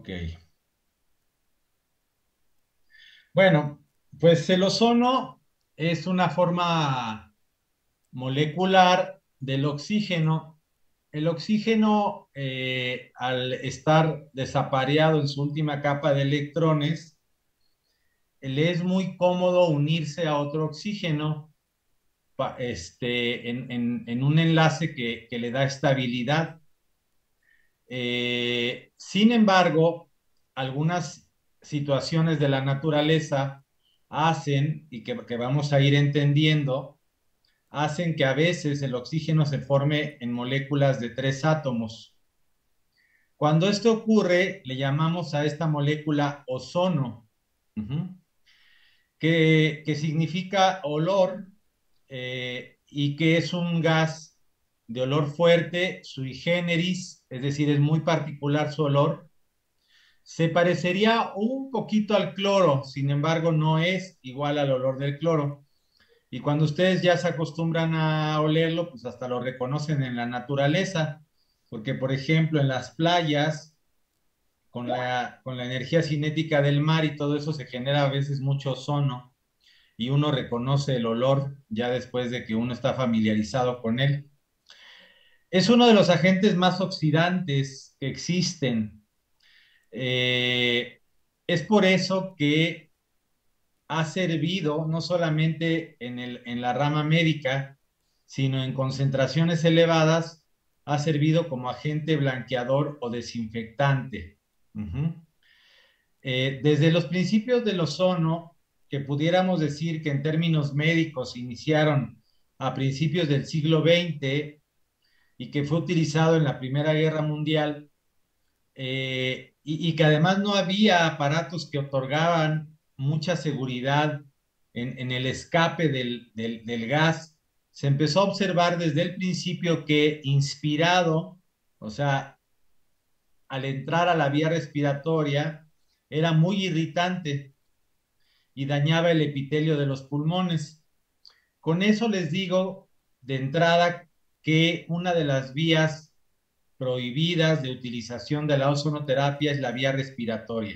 Ok. Bueno, pues el ozono es una forma molecular del oxígeno. El oxígeno, al estar desapareado en su última capa de electrones, le es muy cómodo unirse a otro oxígeno en un enlace que le da estabilidad. Sin embargo, algunas situaciones de la naturaleza hacen, y que vamos a ir entendiendo, hacen que a veces el oxígeno se forme en moléculas de tres átomos. Cuando esto ocurre, le llamamos a esta molécula ozono, uh-huh, que significa olor, y que es un gas de olor fuerte, sui generis, es decir, es muy particular su olor. Se parecería un poquito al cloro, sin embargo, no es igual al olor del cloro. Y cuando ustedes ya se acostumbran a olerlo, pues hasta lo reconocen en la naturaleza, porque por ejemplo en las playas, con la energía cinética del mar y todo eso, se genera a veces mucho ozono y uno reconoce el olor ya después de que uno está familiarizado con él. Es uno de los agentes más oxidantes que existen. Eh, es por eso que ha servido no solamente en la rama médica, sino en concentraciones elevadas, ha servido como agente blanqueador o desinfectante. Uh-huh. Desde los principios del ozono, que pudiéramos decir que en términos médicos iniciaron a principios del siglo XX y que fue utilizado en la Primera Guerra Mundial, y que además no había aparatos que otorgaban mucha seguridad en el escape del gas. Se empezó a observar desde el principio que inspirado, o sea, al entrar a la vía respiratoria, era muy irritante y dañaba el epitelio de los pulmones. Con eso les digo de entrada que una de las vías prohibidas de utilización de la ozonoterapia es la vía respiratoria,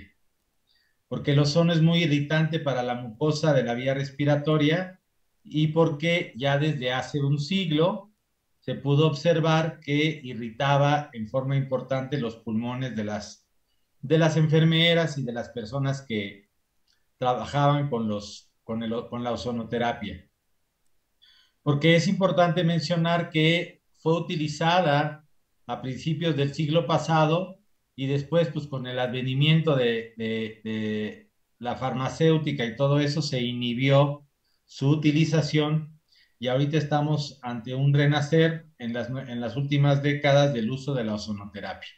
porque el ozono es muy irritante para la mucosa de la vía respiratoria y porque ya desde hace un siglo se pudo observar que irritaba en forma importante los pulmones de las enfermeras y de las personas que trabajaban con la ozonoterapia. Porque es importante mencionar que fue utilizada a principios del siglo pasado y después, pues con el advenimiento de la farmacéutica y todo eso, se inhibió su utilización y ahorita estamos ante un renacer en las últimas décadas del uso de la ozonoterapia.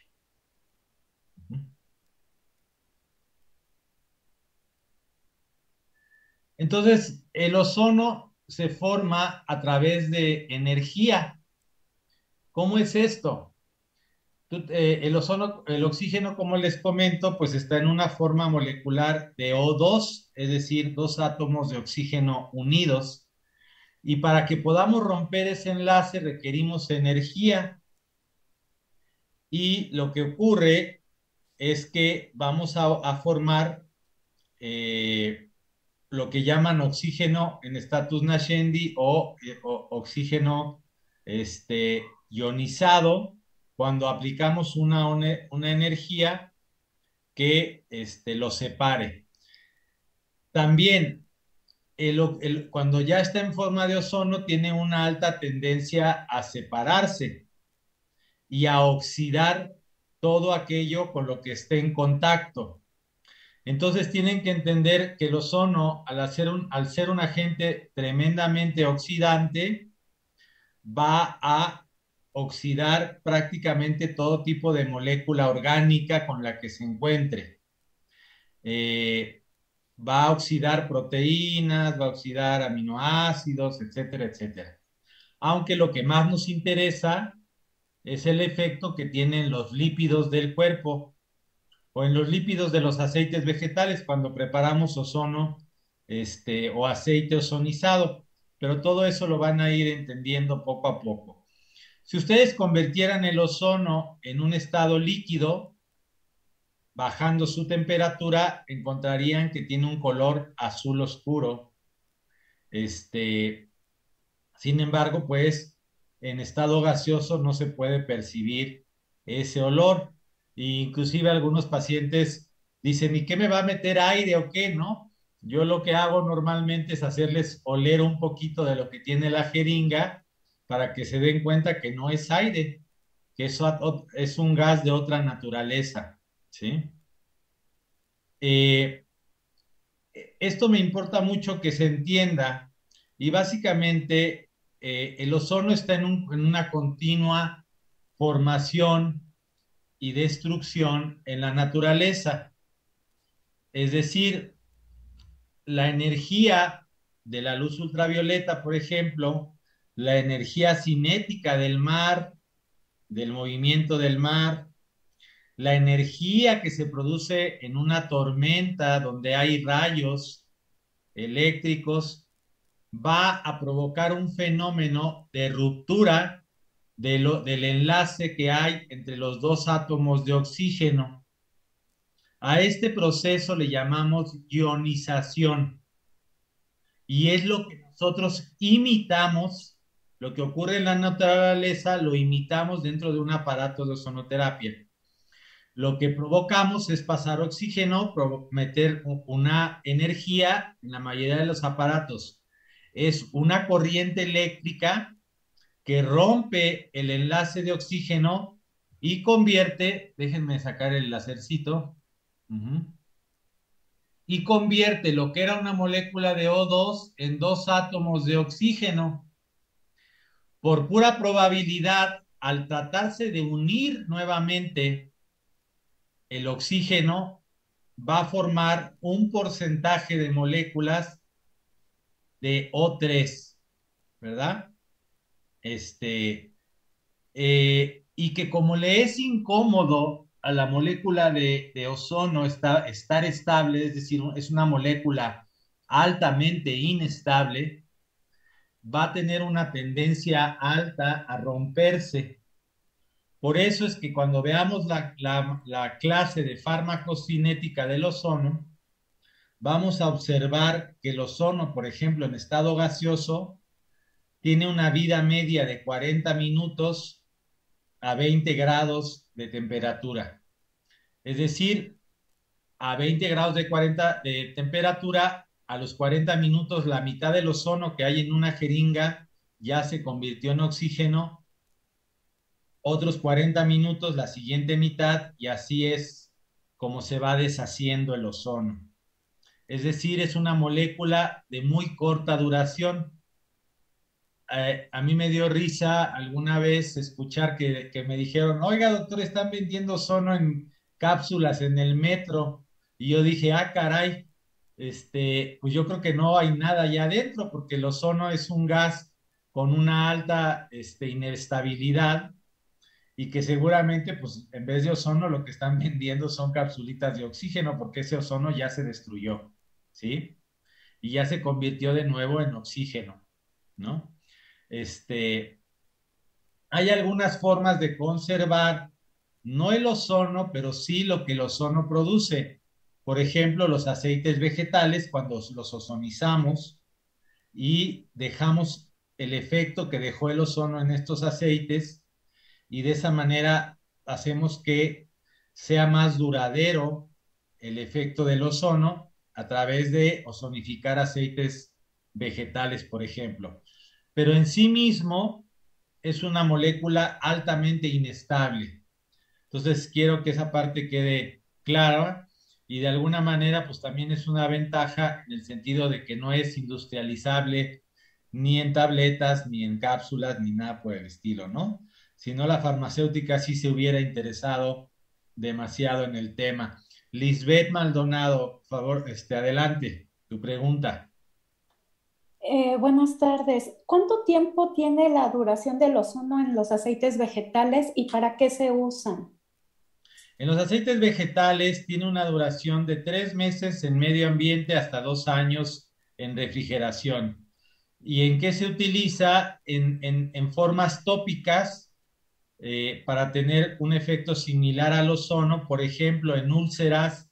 Entonces, el ozono se forma a través de energía. ¿Cómo es esto? El ozono, el oxígeno, como les comento, pues está en una forma molecular de O2, es decir, dos átomos de oxígeno unidos. Y para que podamos romper ese enlace requerimos energía. Y lo que ocurre es que vamos a formar eh, lo que llaman oxígeno en status nascendi o oxígeno ionizado cuando aplicamos una energía que lo separe. También, cuando ya está en forma de ozono, tiene una alta tendencia a separarse y a oxidar todo aquello con lo que esté en contacto. Entonces tienen que entender que el ozono, al ser un agente tremendamente oxidante, va a oxidar prácticamente todo tipo de molécula orgánica con la que se encuentre. Eh, Va a oxidar proteínas, va a oxidar aminoácidos, etcétera, etcétera. Aunque lo que más nos interesa es el efecto que tienen los lípidos del cuerpo o en los lípidos de los aceites vegetales cuando preparamos ozono o aceite ozonizado. Pero todo eso lo van a ir entendiendo poco a poco. Si ustedes convirtieran el ozono en un estado líquido, bajando su temperatura, encontrarían que tiene un color azul oscuro. Este, Sin embargo, pues en estado gaseoso no se puede percibir ese olor. E inclusive algunos pacientes dicen, ¿y qué me va a meter aire o qué? ¿No? Yo lo que hago normalmente es hacerles oler un poquito de lo que tiene la jeringa para que se den cuenta que no es aire, que eso es un gas de otra naturaleza, ¿sí? Eh, Esto me importa mucho que se entienda y básicamente el ozono está en una continua formación y destrucción en la naturaleza. Es decir, la energía de la luz ultravioleta, por ejemplo, la energía cinética del mar, del movimiento del mar, la energía que se produce en una tormenta donde hay rayos eléctricos, va a provocar un fenómeno de ruptura del enlace que hay entre los dos átomos de oxígeno. A este proceso le llamamos ionización y es lo que nosotros imitamos, lo que ocurre en la naturaleza lo imitamos dentro de un aparato de ozonoterapia. Lo que provocamos es pasar oxígeno, meter una energía en la mayoría de los aparatos. Es una corriente eléctrica que rompe el enlace de oxígeno y convierte, déjenme sacar el lacercito, y convierte lo que era una molécula de O2 en dos átomos de oxígeno. Por pura probabilidad, al tratarse de unir nuevamente el oxígeno, va a formar un porcentaje de moléculas de O3, ¿verdad? Y que como le es incómodo a la molécula de ozono estar estable, es decir, es una molécula altamente inestable, va a tener una tendencia alta a romperse. Por eso es que cuando veamos la clase de farmacocinética del ozono, vamos a observar que el ozono, por ejemplo, en estado gaseoso, tiene una vida media de 40 minutos a 20 grados de temperatura. Es decir, a 20 grados de temperatura, a los 40 minutos, la mitad del ozono que hay en una jeringa ya se convirtió en oxígeno, otros 40 minutos, la siguiente mitad, y así es como se va deshaciendo el ozono. Es decir, es una molécula de muy corta duración. A mí me dio risa alguna vez escuchar que me dijeron, oiga, doctor, están vendiendo ozono en cápsulas en el metro. Y yo dije, ah, caray, pues yo creo que no hay nada allá adentro, porque el ozono es un gas con una alta inestabilidad y que seguramente, pues, en vez de ozono, lo que están vendiendo son capsulitas de oxígeno, porque ese ozono ya se destruyó, ¿sí? Y ya se convirtió de nuevo en oxígeno, ¿no? Este, Hay algunas formas de conservar, no el ozono, pero sí lo que el ozono produce. Por ejemplo, los aceites vegetales, cuando los ozonizamos y dejamos el efecto que dejó el ozono en estos aceites, y de esa manera hacemos que sea más duradero el efecto del ozono a través de ozonificar aceites vegetales, por ejemplo. Pero en sí mismo es una molécula altamente inestable. Entonces quiero que esa parte quede clara y de alguna manera pues también es una ventaja en el sentido de que no es industrializable ni en tabletas, ni en cápsulas, ni nada por el estilo, ¿no? Si no, la farmacéutica sí se hubiera interesado demasiado en el tema. Lisbeth Maldonado, por favor, adelante, tu pregunta. Buenas tardes. ¿Cuánto tiempo tiene la duración del ozono en los aceites vegetales y para qué se usan? En los aceites vegetales tiene una duración de 3 meses en medio ambiente hasta 2 años en refrigeración. ¿Y en qué se utiliza? En formas tópicas para tener un efecto similar al ozono, por ejemplo, en úlceras,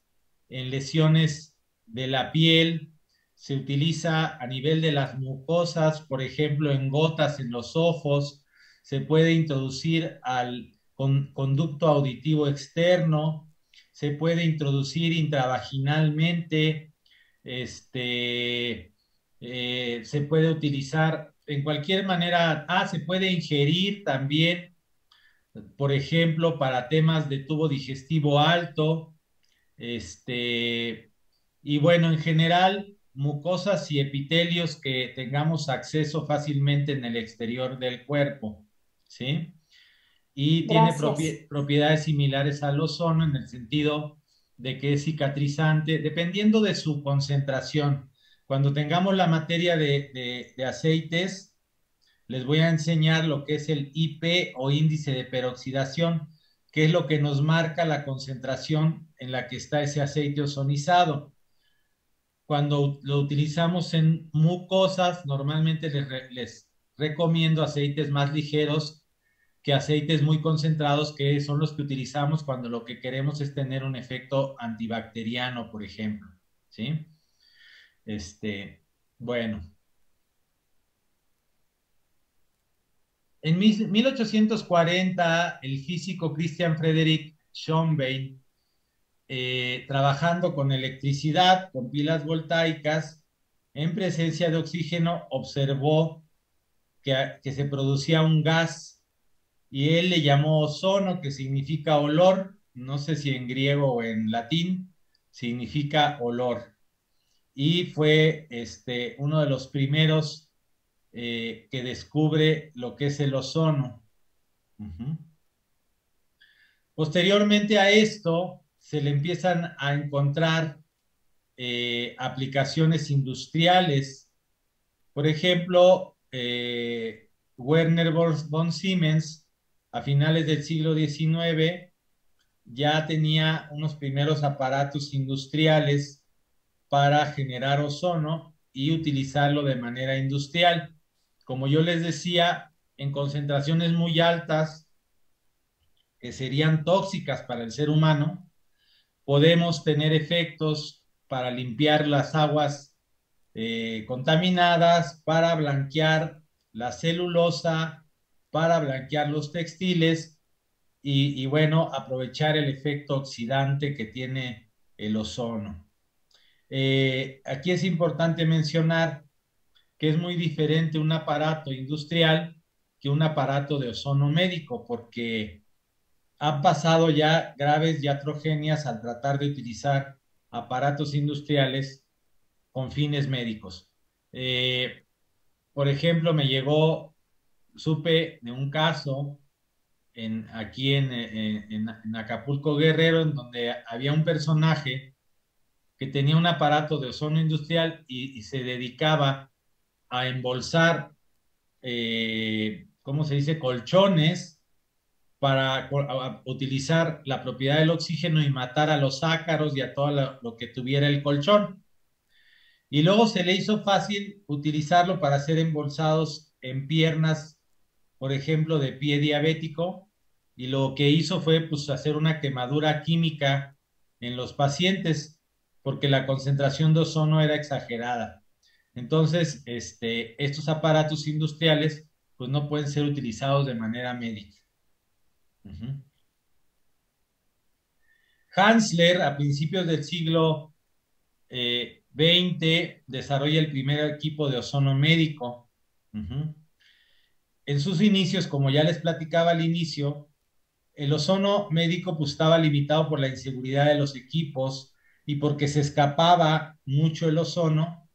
en lesiones de la piel, se utiliza a nivel de las mucosas, por ejemplo, en gotas en los ojos, se puede introducir al conducto auditivo externo, se puede introducir intravaginalmente, se puede utilizar en cualquier manera, se puede ingerir también, por ejemplo, para temas de tubo digestivo alto, y bueno, en general, mucosas y epitelios que tengamos acceso fácilmente en el exterior del cuerpo, ¿sí? Y tiene Gracias. propiedades similares al ozono en el sentido de que es cicatrizante, dependiendo de su concentración. Cuando tengamos la materia de aceites, les voy a enseñar lo que es el IP o índice de peroxidación, que es lo que nos marca la concentración en la que está ese aceite ozonizado. Cuando lo utilizamos en mucosas, normalmente les recomiendo aceites más ligeros que aceites muy concentrados, que son los que utilizamos cuando lo que queremos es tener un efecto antibacteriano, por ejemplo. ¿Sí? Bueno, en 1840, el físico Christian Frederick Schonbein, trabajando con electricidad, con pilas voltaicas, en presencia de oxígeno, observó que se producía un gas y él le llamó ozono, que significa olor, no sé si en griego o en latín, significa olor. Y fue uno de los primeros que descubre lo que es el ozono. Uh-huh. Posteriormente a esto, se le empiezan a encontrar aplicaciones industriales. Por ejemplo, Werner von Siemens, a finales del siglo XIX, ya tenía unos primeros aparatos industriales para generar ozono y utilizarlo de manera industrial. Como yo les decía, en concentraciones muy altas, que serían tóxicas para el ser humano, podemos tener efectos para limpiar las aguas contaminadas, para blanquear la celulosa, para blanquear los textiles y bueno, aprovechar el efecto oxidante que tiene el ozono. Aquí es importante mencionar que es muy diferente un aparato industrial que un aparato de ozono médico, porque han pasado ya graves iatrogenias al tratar de utilizar aparatos industriales con fines médicos. Por ejemplo, supe de un caso aquí en Acapulco Guerrero, en donde había un personaje que tenía un aparato de ozono industrial y se dedicaba a embolsar, ¿cómo se dice?, colchones para utilizar la propiedad del oxígeno y matar a los ácaros y a todo lo que tuviera el colchón. Y luego se le hizo fácil utilizarlo para hacer embolsados en piernas, por ejemplo, de pie diabético, y lo que hizo fue pues, hacer una quemadura química en los pacientes, porque la concentración de ozono era exagerada. Entonces, estos aparatos industriales pues no pueden ser utilizados de manera médica. Uh-huh. Hansler, a principios del siglo XX, desarrolla el primer equipo de ozono médico. Uh-huh. En sus inicios, como ya les platicaba al inicio, el ozono médico pues, estaba limitado por la inseguridad de los equipos y porque se escapaba mucho el ozono,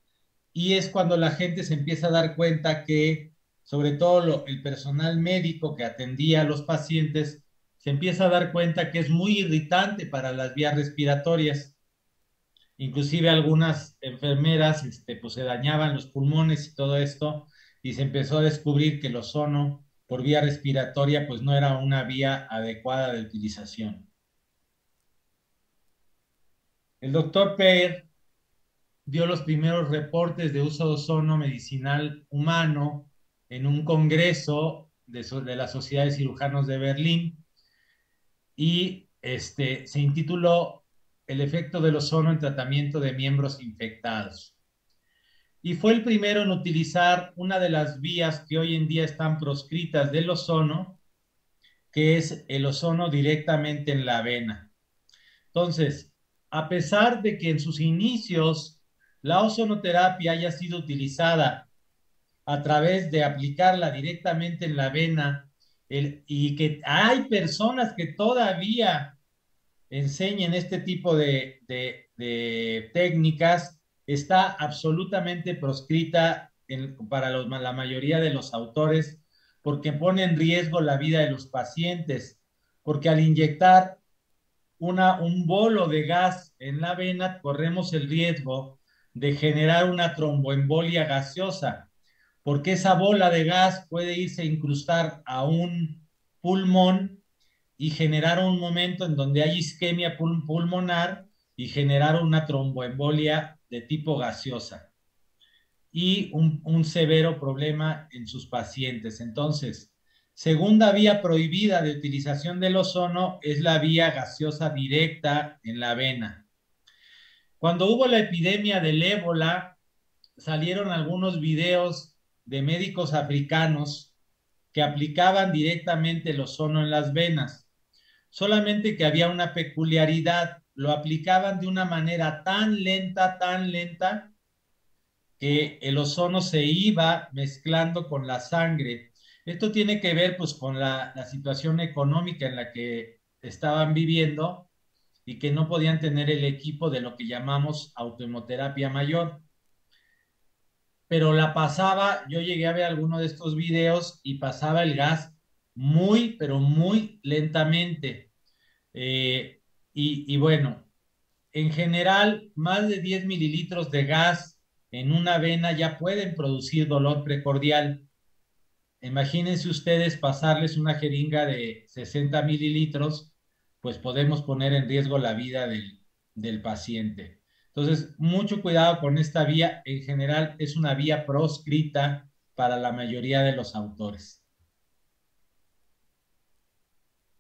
y es cuando la gente se empieza a dar cuenta que, sobre todo el personal médico que atendía a los pacientes, se empieza a dar cuenta que es muy irritante para las vías respiratorias. Inclusive algunas enfermeras pues, se dañaban los pulmones y todo esto, y se empezó a descubrir que el ozono por vía respiratoria pues no era una vía adecuada de utilización. El doctor Peer dio los primeros reportes de uso de ozono medicinal humano en un congreso de la Sociedad de Cirujanos de Berlín y se intituló El efecto del ozono en tratamiento de miembros infectados. Y fue el primero en utilizar una de las vías que hoy en día están proscritas del ozono, que es el ozono directamente en la vena. Entonces, a pesar de que en sus inicios la ozonoterapia haya sido utilizada a través de aplicarla directamente en la vena, y que hay personas que todavía enseñen este tipo de técnicas, está absolutamente proscrita para la mayoría de los autores porque pone en riesgo la vida de los pacientes, porque al inyectar un bolo de gas en la vena corremos el riesgo de generar una tromboembolia gaseosa, porque esa bola de gas puede irse a incrustar a un pulmón y generar un momento en donde hay isquemia pulmonar y generar una tromboembolia de tipo gaseosa y un severo problema en sus pacientes. Entonces, segunda vía prohibida de utilización del ozono es la vía gaseosa directa en la vena. Cuando hubo la epidemia del ébola, salieron algunos videos de médicos africanos que aplicaban directamente el ozono en las venas. Solamente que había una peculiaridad, lo aplicaban de una manera tan lenta, que el ozono se iba mezclando con la sangre. Esto tiene que ver pues con la situación económica en la que estaban viviendo y que no podían tener el equipo de lo que llamamos autohemoterapia mayor. Pero la pasaba, yo llegué a ver alguno de estos videos y pasaba el gas muy, pero muy lentamente. Eh, y bueno, en general, más de 10 mililitros de gas en una vena ya pueden producir dolor precordial. Imagínense ustedes pasarles una jeringa de 60 mililitros, pues podemos poner en riesgo la vida del paciente. Entonces, mucho cuidado con esta vía. En general, es una vía proscrita para la mayoría de los autores.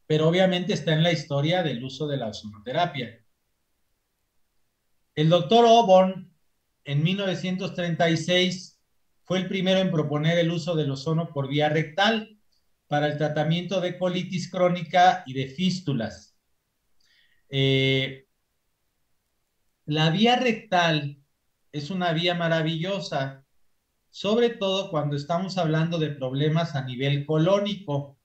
Pero obviamente está en la historia del uso de la ozonoterapia. El doctor Oborn, en 1936, fue el primero en proponer el uso del ozono por vía rectal para el tratamiento de colitis crónica y de fístulas. La vía rectal es una vía maravillosa, sobre todo cuando estamos hablando de problemas a nivel colónico.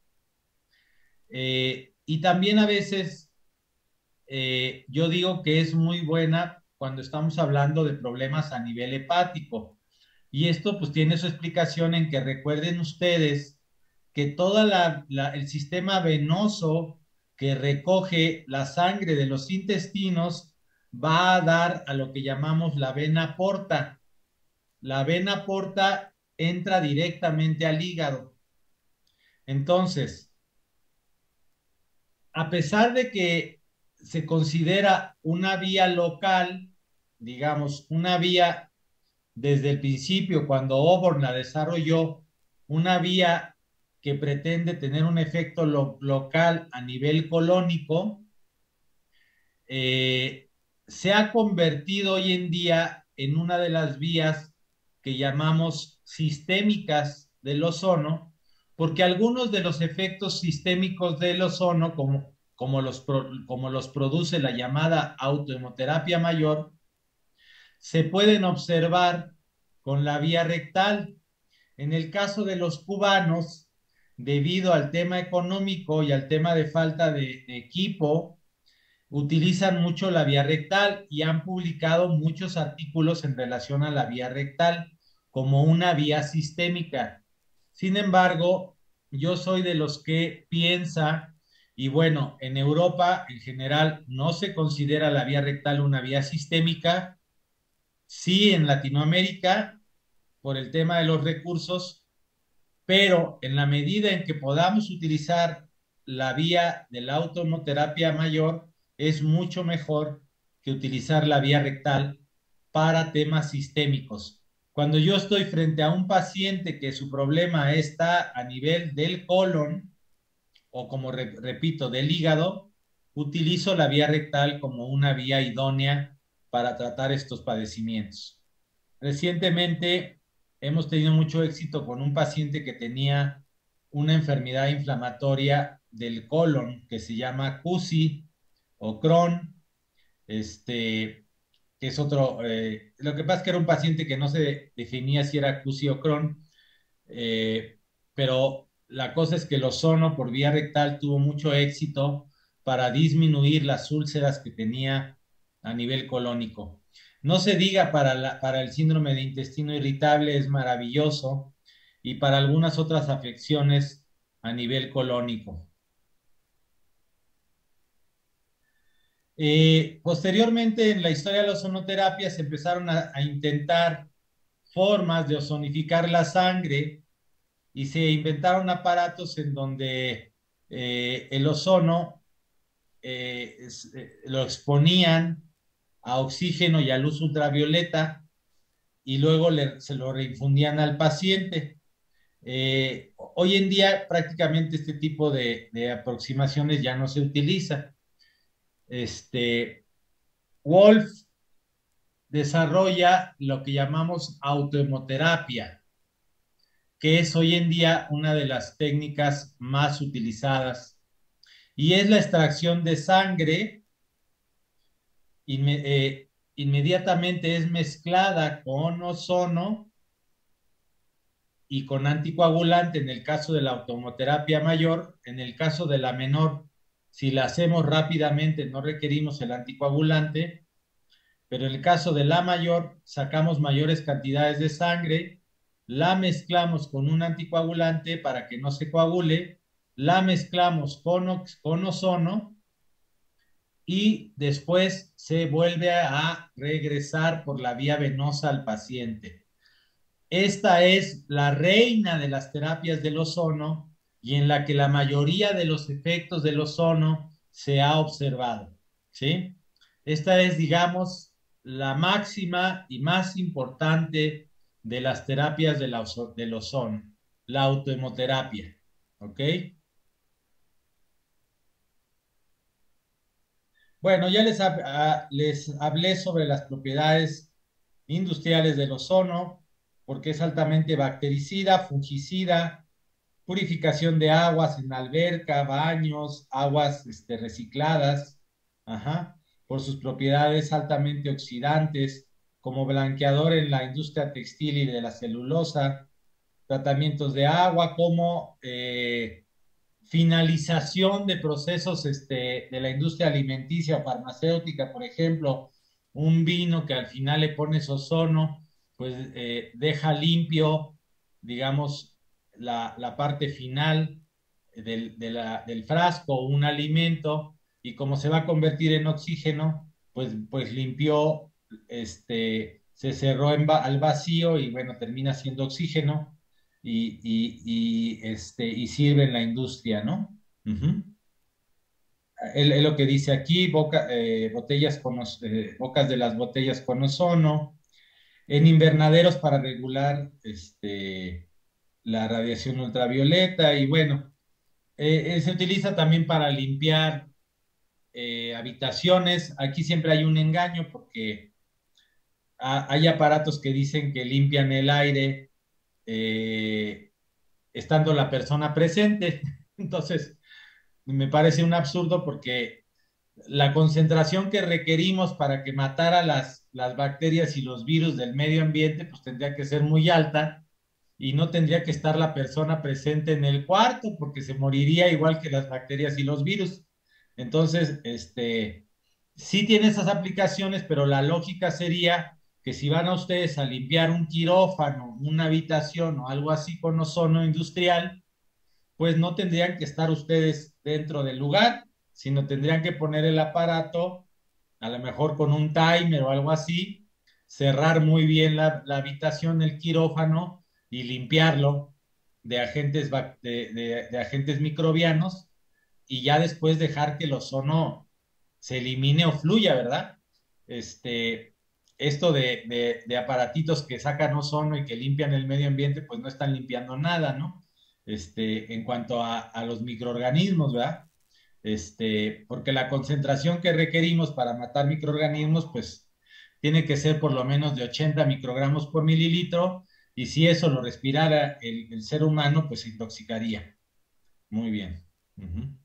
Y también a veces yo digo que es muy buena cuando estamos hablando de problemas a nivel hepático. Y esto pues tiene su explicación en que recuerden ustedes que todo el sistema venoso que recoge la sangre de los intestinos va a dar a lo que llamamos la vena porta. La vena porta entra directamente al hígado. Entonces, a pesar de que se considera una vía local, digamos, una vía desde el principio, cuando Oborn la desarrolló, una vía que pretende tener un efecto local a nivel colónico, se ha convertido hoy en día en una de las vías que llamamos sistémicas del ozono, porque algunos de los efectos sistémicos del ozono, como los produce la llamada autohemoterapia mayor, se pueden observar con la vía rectal. En el caso de los cubanos, debido al tema económico y al tema de falta de equipo, utilizan mucho la vía rectal y han publicado muchos artículos en relación a la vía rectal como una vía sistémica. Sin embargo, yo soy de los que piensa, y bueno, en Europa en general no se considera la vía rectal una vía sistémica, sí en Latinoamérica por el tema de los recursos, pero en la medida en que podamos utilizar la vía de la autohemoterapia mayor, es mucho mejor que utilizar la vía rectal para temas sistémicos. Cuando yo estoy frente a un paciente que su problema está a nivel del colon, o como repito, del hígado, utilizo la vía rectal como una vía idónea para tratar estos padecimientos. Recientemente hemos tenido mucho éxito con un paciente que tenía una enfermedad inflamatoria del colon que se llama CUSI o Crohn, que es otro, lo que pasa es que era un paciente que no se definía si era CUSI o Crohn, eh, pero la cosa es que el ozono por vía rectal tuvo mucho éxito para disminuir las úlceras que tenía a nivel colónico. No se diga para el síndrome de intestino irritable, es maravilloso, y para algunas otras afecciones a nivel colónico. Posteriormente, en la historia de la ozonoterapia se empezaron a intentar formas de ozonificar la sangre y se inventaron aparatos en donde el ozono lo exponían a oxígeno y a luz ultravioleta y luego se lo reinfundían al paciente. Hoy en día prácticamente este tipo de aproximaciones ya no se utiliza. Wolf desarrolla lo que llamamos autohemoterapia, que es hoy en día una de las técnicas más utilizadas, y es la extracción de sangre. Inmediatamente es mezclada con ozono y con anticoagulante en el caso de la automoterapia mayor. En el caso de la menor, si la hacemos rápidamente no requerimos el anticoagulante, pero en el caso de la mayor sacamos mayores cantidades de sangre, la mezclamos con un anticoagulante para que no se coagule, la mezclamos con ozono y después se vuelve a regresar por la vía venosa al paciente. Esta es la reina de las terapias del ozono y en la que la mayoría de los efectos del ozono se ha observado, ¿sí? Esta es, digamos, la máxima y más importante de las terapias del ozono, la autohemoterapia, ¿ok? Bueno, ya les hablé sobre las propiedades industriales del ozono, porque es altamente bactericida, fungicida, purificación de aguas en alberca, baños, aguas recicladas, ajá, por sus propiedades altamente oxidantes, como blanqueador en la industria textil y de la celulosa, tratamientos de agua, como finalización de procesos de la industria alimenticia o farmacéutica, por ejemplo, un vino que al final le pones ozono, pues deja limpio, digamos, la parte final del frasco, un alimento, y como se va a convertir en oxígeno, pues limpió, se cerró al vacío y bueno, termina siendo oxígeno y sirve en la industria, ¿no? Uh-huh. Es lo que dice aquí, botellas bocas de las botellas con ozono, en invernaderos para regular la radiación ultravioleta y bueno, se utiliza también para limpiar habitaciones. Aquí siempre hay un engaño porque hay aparatos que dicen que limpian el aire estando la persona presente. Entonces, me parece un absurdo porque la concentración que requerimos para que matara las bacterias y los virus del medio ambiente, pues tendría que ser muy alta y no tendría que estar la persona presente en el cuarto porque se moriría igual que las bacterias y los virus. Entonces, sí tiene esas aplicaciones, pero la lógica sería que si van a ustedes a limpiar un quirófano, una habitación o algo así con ozono industrial, pues no tendrían que estar ustedes dentro del lugar, sino tendrían que poner el aparato, a lo mejor con un timer o algo así, cerrar muy bien la habitación, el quirófano y limpiarlo de agentes microbianos y ya después dejar que el ozono se elimine o fluya, ¿verdad? Este, esto de aparatitos que sacan ozono y que limpian el medio ambiente, pues no están limpiando nada, ¿no? En cuanto a los microorganismos, ¿verdad? Porque la concentración que requerimos para matar microorganismos, pues tiene que ser por lo menos de 80 microgramos por mililitro, y si eso lo respirara el ser humano, pues se intoxicaría. Muy bien. Ujú.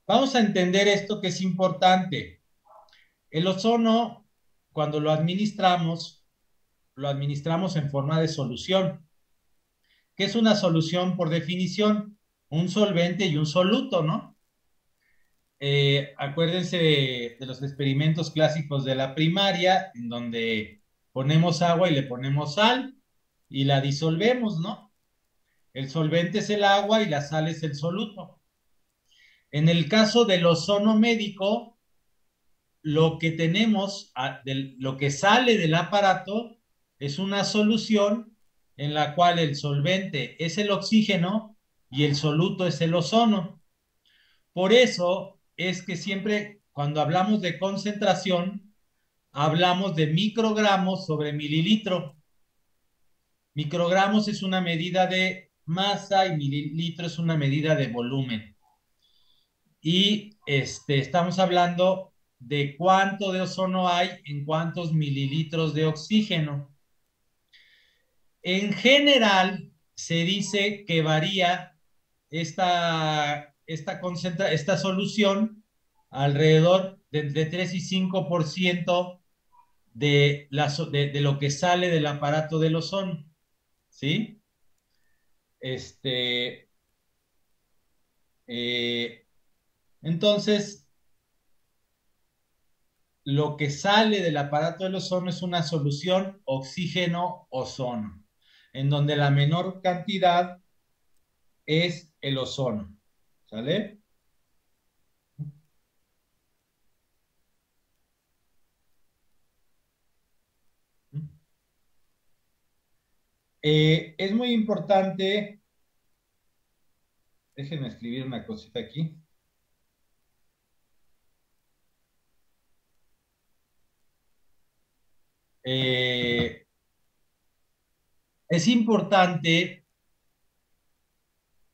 Vamos a entender esto que es importante. El ozono, cuando lo administramos en forma de solución. ¿Qué es una solución por definición? Un solvente y un soluto, ¿no? Acuérdense de los experimentos clásicos de la primaria, en donde ponemos agua y le ponemos sal y la disolvemos, ¿no? El solvente es el agua y la sal es el soluto. En el caso del ozono médico, lo que tenemos, lo que sale del aparato, es una solución en la cual el solvente es el oxígeno y el soluto es el ozono. Por eso es que siempre cuando hablamos de concentración, hablamos de microgramos sobre mililitro. Microgramos es una medida de masa y mililitro es una medida de volumen. Y estamos hablando de cuánto de ozono hay en cuántos mililitros de oxígeno. En general, se dice que varía esta solución alrededor de entre 3 y 5% de lo que sale del aparato del ozono, ¿sí? Este, eh, entonces, lo que sale del aparato del ozono es una solución oxígeno-ozono, en donde la menor cantidad es el ozono, ¿sale? Es muy importante, déjenme escribir una cosita aquí. Eh, es importante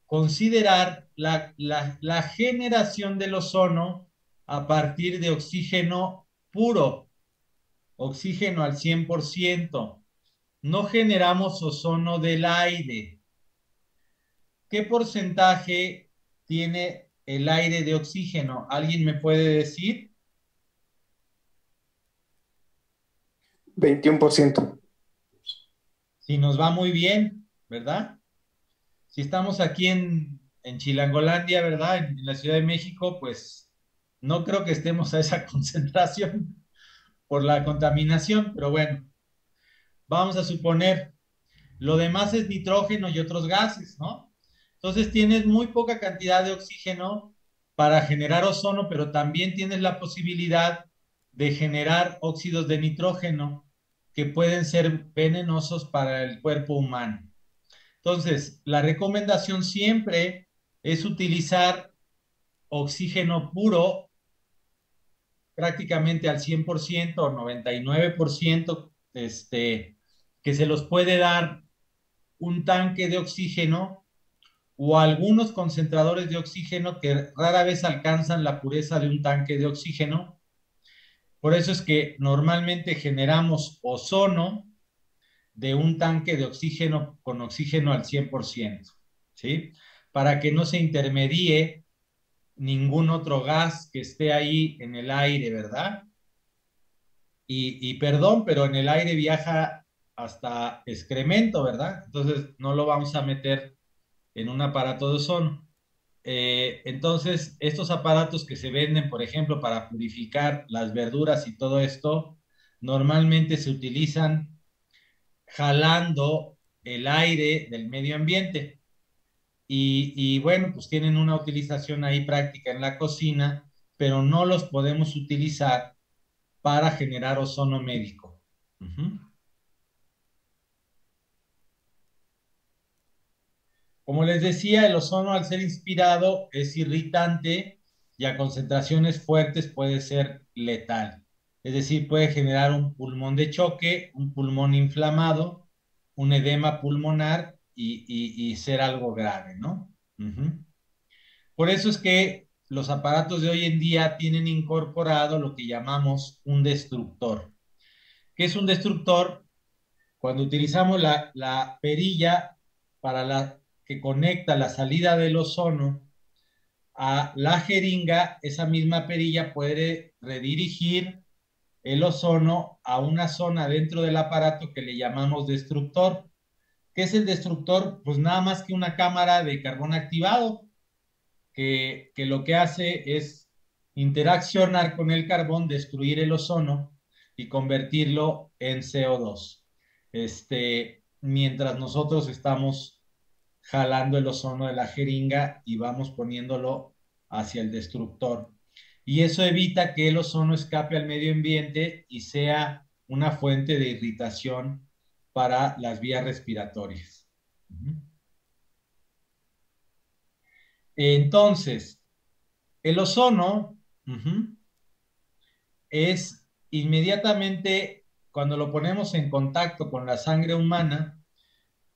considerar la generación del ozono a partir de oxígeno puro, oxígeno al 100%. No generamos ozono del aire. ¿Qué porcentaje tiene el aire de oxígeno? ¿Alguien me puede decir? 21%. Si nos va muy bien, ¿verdad? Si estamos aquí en Chilangolandia, ¿verdad? En la Ciudad de México, pues no creo que estemos a esa concentración por la contaminación, pero bueno, vamos a suponer, lo demás es nitrógeno y otros gases, ¿no? Entonces tienes muy poca cantidad de oxígeno para generar ozono, pero también tienes la posibilidad de generar óxidos de nitrógeno que pueden ser venenosos para el cuerpo humano. Entonces, la recomendación siempre es utilizar oxígeno puro prácticamente al 100% o 99%, que se los puede dar un tanque de oxígeno o algunos concentradores de oxígeno que rara vez alcanzan la pureza de un tanque de oxígeno. Por eso es que normalmente generamos ozono de un tanque de oxígeno con oxígeno al 100%, ¿sí? Para que no se intermedie ningún otro gas que esté ahí en el aire, ¿verdad? Y perdón, pero en el aire viaja hasta excremento, ¿verdad? Entonces no lo vamos a meter en un aparato de ozono. Entonces, estos aparatos que se venden, por ejemplo, para purificar las verduras y todo esto, normalmente se utilizan jalando el aire del medio ambiente. Y bueno, pues tienen una utilización ahí práctica en la cocina, pero no los podemos utilizar para generar ozono médico. Ujú. Como les decía, el ozono al ser inspirado es irritante y a concentraciones fuertes puede ser letal. Es decir, puede generar un pulmón de choque, un pulmón inflamado, un edema pulmonar y ser algo grave, ¿no? Ujú. Por eso es que los aparatos de hoy en día tienen incorporado lo que llamamos un destructor. ¿Qué es un destructor? Cuando utilizamos la perilla para que conecta la salida del ozono a la jeringa, esa misma perilla puede redirigir el ozono a una zona dentro del aparato que le llamamos destructor. ¿Qué es el destructor? Pues nada más que una cámara de carbón activado que lo que hace es interaccionar con el carbón, destruir el ozono y convertirlo en CO2. Mientras nosotros estamos jalando el ozono de la jeringa y vamos poniéndolo hacia el destructor. Y eso evita que el ozono escape al medio ambiente y sea una fuente de irritación para las vías respiratorias. Entonces, el ozono es inmediatamente, cuando lo ponemos en contacto con la sangre humana,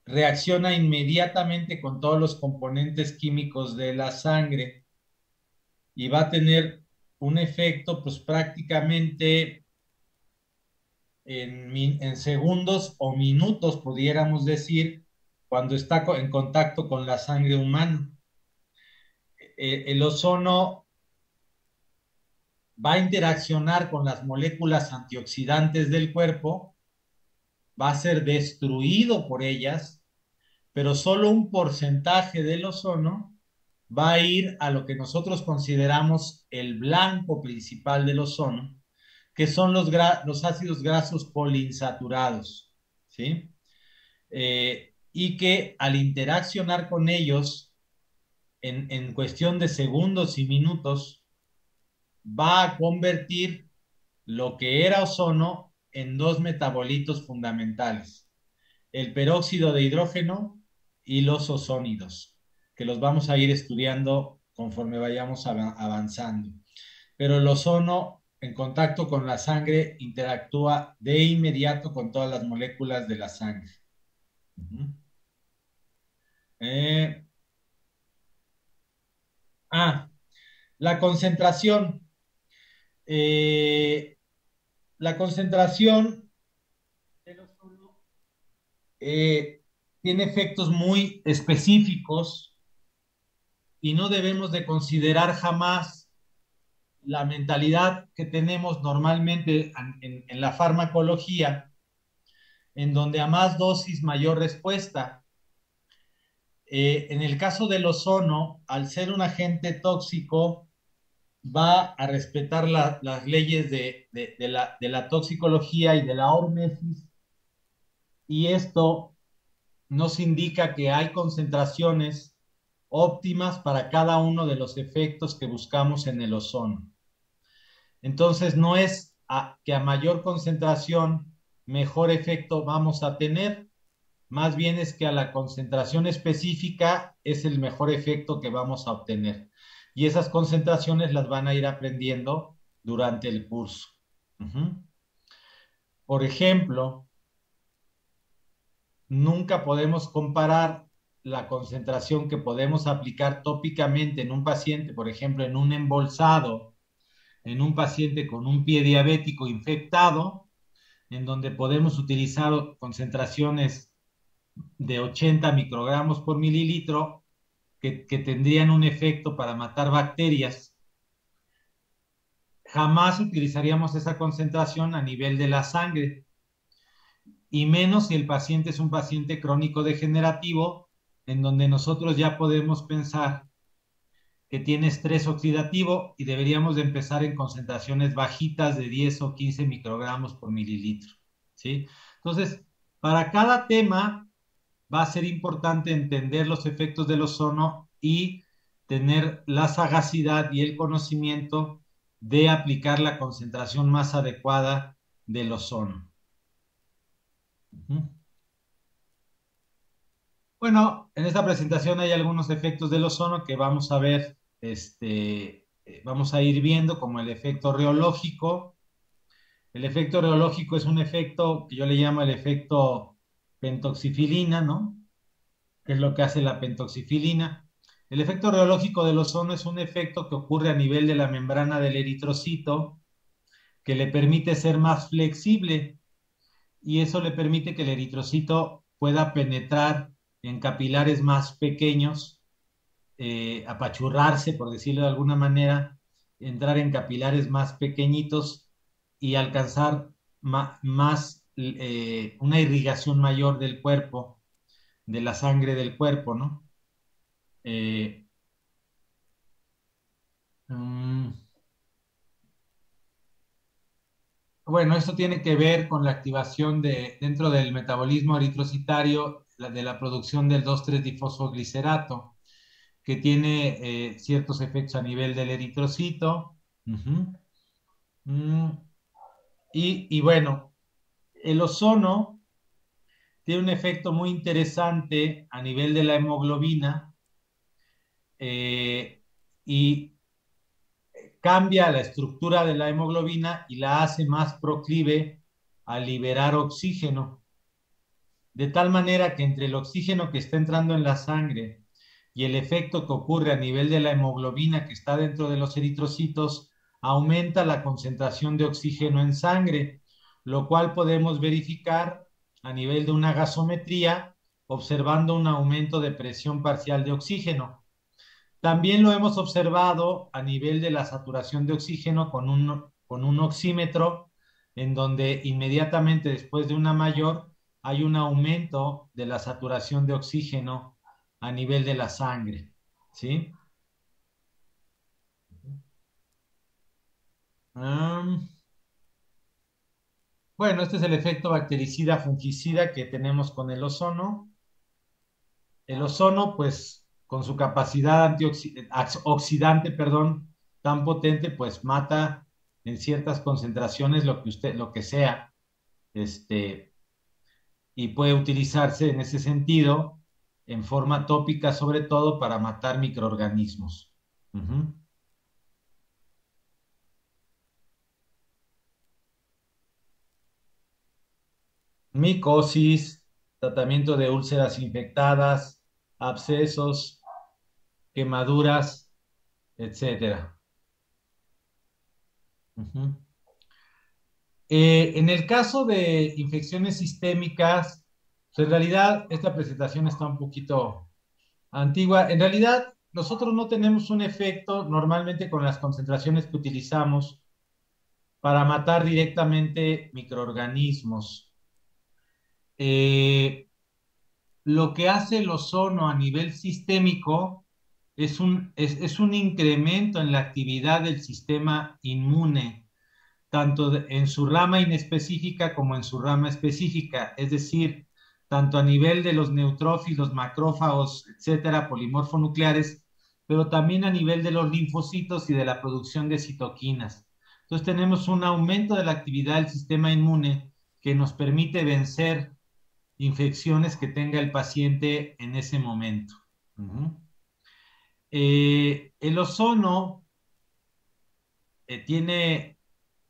reacciona inmediatamente con todos los componentes químicos de la sangre y va a tener un efecto pues prácticamente en segundos o minutos, pudiéramos decir, cuando está en contacto con la sangre humana. El ozono va a interaccionar con las moléculas antioxidantes del cuerpo, va a ser destruido por ellas, pero solo un porcentaje del ozono va a ir a lo que nosotros consideramos el blanco principal del ozono, que son los ácidos grasos poliinsaturados, ¿sí? Y que al interaccionar con ellos en cuestión de segundos y minutos, va a convertir lo que era ozono en dos metabolitos fundamentales, el peróxido de hidrógeno y los ozónidos, que los vamos a ir estudiando conforme vayamos avanzando. Pero el ozono en contacto con la sangre interactúa de inmediato con todas las moléculas de la sangre. Uh-huh. eh, ah, la concentración. Eh, la concentración del ozono tiene efectos muy específicos y no debemos de considerar jamás la mentalidad que tenemos normalmente en la farmacología, en donde a más dosis, mayor respuesta. En el caso del ozono, al ser un agente tóxico, va a respetar las leyes de la toxicología y de la hormesis, y esto nos indica que hay concentraciones óptimas para cada uno de los efectos que buscamos en el ozono. Entonces, no es que a mayor concentración, mejor efecto vamos a tener, más bien es que a la concentración específica es el mejor efecto que vamos a obtener. Y esas concentraciones las van a ir aprendiendo durante el curso. Por ejemplo, nunca podemos comparar la concentración que podemos aplicar tópicamente en un paciente, por ejemplo, en un embolsado, en un paciente con un pie diabético infectado, en donde podemos utilizar concentraciones de 80 microgramos por mililitro que tendrían un efecto para matar bacterias. Jamás utilizaríamos esa concentración a nivel de la sangre, y menos si el paciente es un paciente crónico degenerativo, en donde nosotros ya podemos pensar que tiene estrés oxidativo y deberíamos de empezar en concentraciones bajitas de 10 o 15 microgramos por mililitro, ¿sí? Entonces, para cada tema va a ser importante entender los efectos del ozono y tener la sagacidad y el conocimiento de aplicar la concentración más adecuada del ozono. Bueno, en esta presentación hay algunos efectos del ozono que vamos a ver, vamos a ir viendo, como el efecto reológico, El efecto reológico es un efecto que yo le llamo el efecto pentoxifilina, ¿no? ¿Qué es lo que hace la pentoxifilina? El efecto reológico del ozono es un efecto que ocurre a nivel de la membrana del eritrocito que le permite ser más flexible y eso le permite que el eritrocito pueda penetrar en capilares más pequeños, apachurrarse, por decirlo de alguna manera, entrar en capilares más pequeñitos y alcanzar más una irrigación mayor del cuerpo, de la sangre del cuerpo, ¿no? Eh, um, bueno, esto tiene que ver con la activación dentro del metabolismo eritrocitario, de la producción del 2,3-difosfoglicerato, que tiene ciertos efectos a nivel del eritrocito. Uh-huh. Mm, y bueno, el ozono tiene un efecto muy interesante a nivel de la hemoglobina eh, y cambia la estructura de la hemoglobina y la hace más proclive a liberar oxígeno, de tal manera que entre el oxígeno que está entrando en la sangre y el efecto que ocurre a nivel de la hemoglobina que está dentro de los eritrocitos, aumenta la concentración de oxígeno en sangre, lo cual podemos verificar a nivel de una gasometría observando un aumento de presión parcial de oxígeno. También lo hemos observado a nivel de la saturación de oxígeno con un oxímetro, en donde inmediatamente después de una mayor hay un aumento de la saturación de oxígeno a nivel de la sangre. ¿Sí? Um, bueno, este es el efecto bactericida-fungicida que tenemos con el ozono. El ozono, pues, con su capacidad antioxidante, perdón, tan potente, pues mata en ciertas concentraciones lo que sea, este, y puede utilizarse en ese sentido, en forma tópica, sobre todo para matar microorganismos. Ujú. Micosis, tratamiento de úlceras infectadas, abscesos, quemaduras, etcétera. Ujú. En el caso de infecciones sistémicas, pues en realidad esta presentación está un poquito antigua. En realidad, nosotros no tenemos un efecto normalmente con las concentraciones que utilizamos para matar directamente microorganismos. Eh, lo que hace el ozono a nivel sistémico es un incremento en la actividad del sistema inmune tanto en su rama inespecífica como en su rama específica, es decir, tanto a nivel de los neutrófilos, macrófagos, etcétera, polimorfonucleares, pero también a nivel de los linfocitos y de la producción de citoquinas. Entonces tenemos un aumento de la actividad del sistema inmune que nos permite vencer infecciones que tenga el paciente en ese momento. Uh-huh. El ozono tiene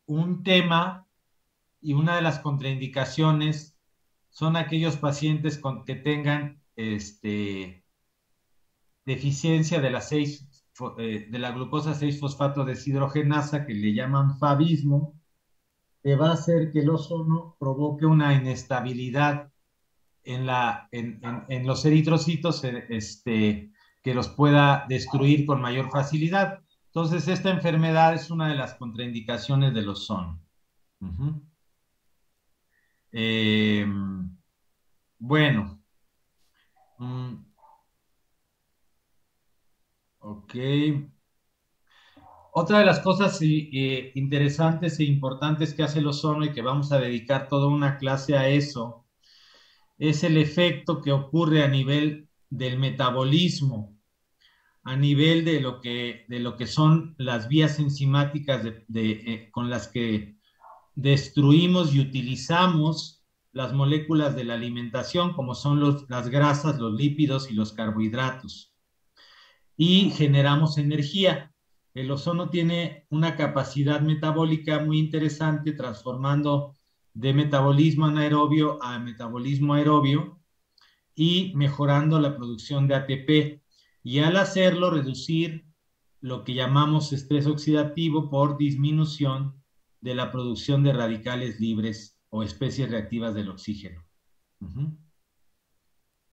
un tema y una de las contraindicaciones son aquellos pacientes que tengan deficiencia de de la glucosa 6-fosfato deshidrogenasa, que le llaman favismo, que va a hacer que el ozono provoque una inestabilidad en los eritrocitos, que los pueda destruir con mayor facilidad. Entonces, esta enfermedad es una de las contraindicaciones del ozono. Uh-huh. Eh, bueno, mm, ok. Otra de las cosas interesantes e importantes que hace el ozono y que vamos a dedicar toda una clase a eso es el efecto que ocurre a nivel del metabolismo, a nivel de lo que son las vías enzimáticas con las que destruimos y utilizamos las moléculas de la alimentación, como son las grasas, los lípidos y los carbohidratos, y generamos energía. El ozono tiene una capacidad metabólica muy interesante, transformando de metabolismo anaerobio a metabolismo aerobio y mejorando la producción de ATP. Y al hacerlo, reducir lo que llamamos estrés oxidativo por disminución de la producción de radicales libres o especies reactivas del oxígeno. Uh -huh.